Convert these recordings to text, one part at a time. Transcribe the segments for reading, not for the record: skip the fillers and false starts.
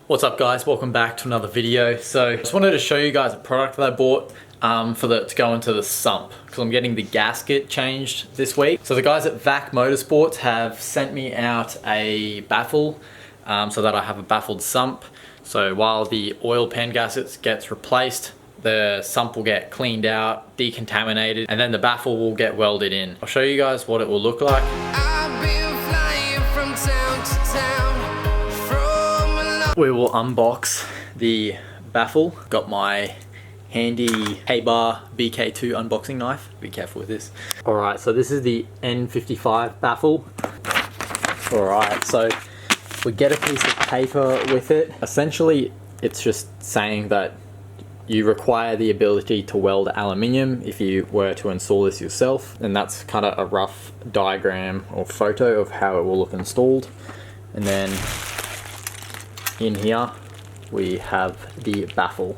What's up guys, welcome back to another video. So I just wanted to show you guys a product that I bought to go into the sump, because I'm getting the gasket changed this week. So the guys at VAC Motorsports have sent me out a baffle so that I have a baffled sump. So while the oil pan gasket gets replaced, the sump will get cleaned out, decontaminated, and then the baffle will get welded in. I'll show you guys what it will look like. We will unbox the baffle. Got my handy K-Bar BK2 unboxing knife. Be careful with this. Alright, so this is the N55 baffle. Alright, so we get a piece of paper with it. Essentially, it's just saying that you require the ability to weld aluminium if you were to install this yourself. And that's kind of a rough diagram or photo of how it will look installed. And then in here we have the baffle.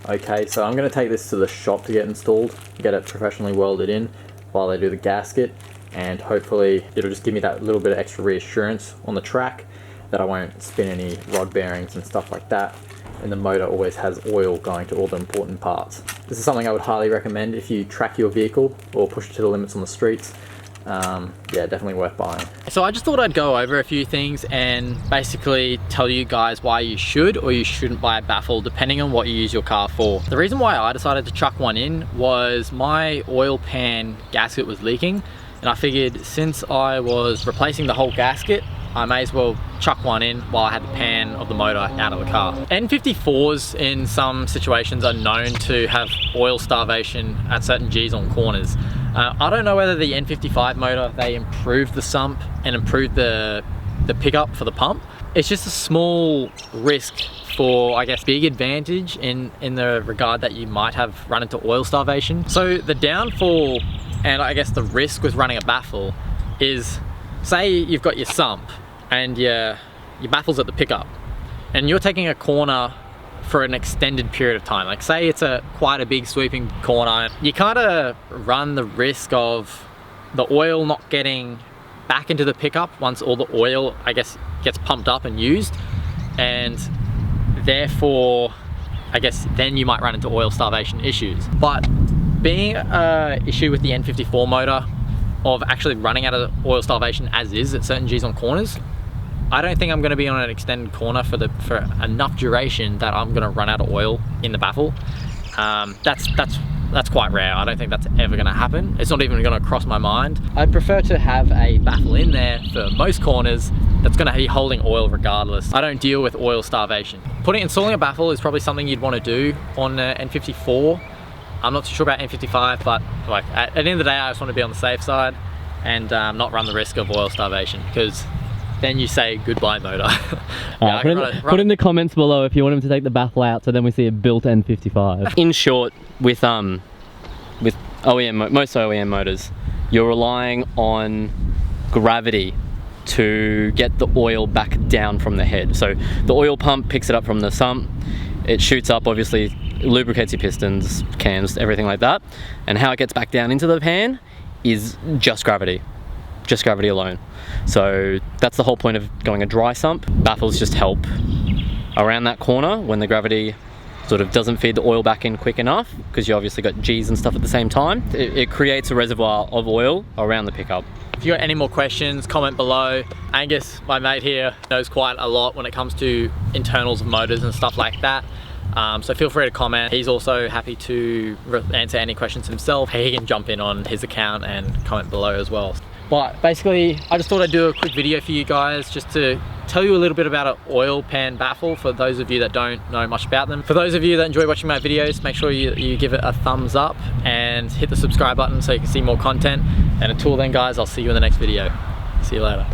Okay, so I'm going to take this to the shop to get installed, get it professionally welded in while they do the gasket, and hopefully it'll just give me that little bit of extra reassurance on the track that I won't spin any rod bearings and stuff like that, and the motor always has oil going to all the important parts. This is something I would highly recommend if you track your vehicle or push it to the limits on the streets. Yeah, definitely worth buying. So I just thought I'd go over a few things and basically tell you guys why you should or you shouldn't buy a baffle depending on what you use your car for. The reason why I decided to chuck one in was my oil pan gasket was leaking, and I figured since I was replacing the whole gasket, I may as well chuck one in while I had the pan of the motor out of the car. N54s in some situations are known to have oil starvation at certain G's on corners. I don't know whether the N55 motor, they improved the sump and improved the pickup for the pump. It's just a small risk for, I guess, big advantage in the regard that you might have run into oil starvation. So the downfall and I guess the risk with running a baffle is, say you've got your sump and your baffle's at the pickup and you're taking a corner for an extended period of time. Like say it's quite a big sweeping corner, you kind of run the risk of the oil not getting back into the pickup once all the oil, I guess, gets pumped up and used, and therefore I guess then you might run into oil starvation issues. But being an issue with the N54 motor of actually running out of oil starvation as is at certain G's on corners, I don't think I'm going to be on an extended corner for enough duration that I'm going to run out of oil in the baffle. That's quite rare. I don't think that's ever going to happen. It's not even going to cross my mind. I'd prefer to have a baffle in there for most corners that's going to be holding oil regardless. I don't deal with oil starvation. Installing a baffle is probably something you'd want to do on N54. I'm not too sure about N55, but like at the end of the day, I just want to be on the safe side and not run the risk of oil starvation, because then you say goodbye motor. Put in the comments below if you want him to take the baffle out, so then we see a built N55. In short, with most OEM motors, you're relying on gravity to get the oil back down from the head. So the oil pump picks it up from the sump, it shoots up, obviously lubricates your pistons, cams, everything like that, and how it gets back down into the pan is just gravity alone. So that's the whole point of going a dry sump. Baffles just help around that corner when the gravity sort of doesn't feed the oil back in quick enough, because you obviously got G's and stuff at the same time. It creates a reservoir of oil around the pickup. If you got any more questions, comment below. Angus, my mate here, knows quite a lot when it comes to internals of motors and stuff like that. So feel free to comment. He's also happy to answer any questions himself. He can jump in on his account and comment below as well. But basically, I just thought I'd do a quick video for you guys just to tell you a little bit about an oil pan baffle for those of you that don't know much about them. For those of you that enjoy watching my videos, make sure you give it a thumbs up and hit the subscribe button so you can see more content. And until then guys, I'll see you in the next video. See you later.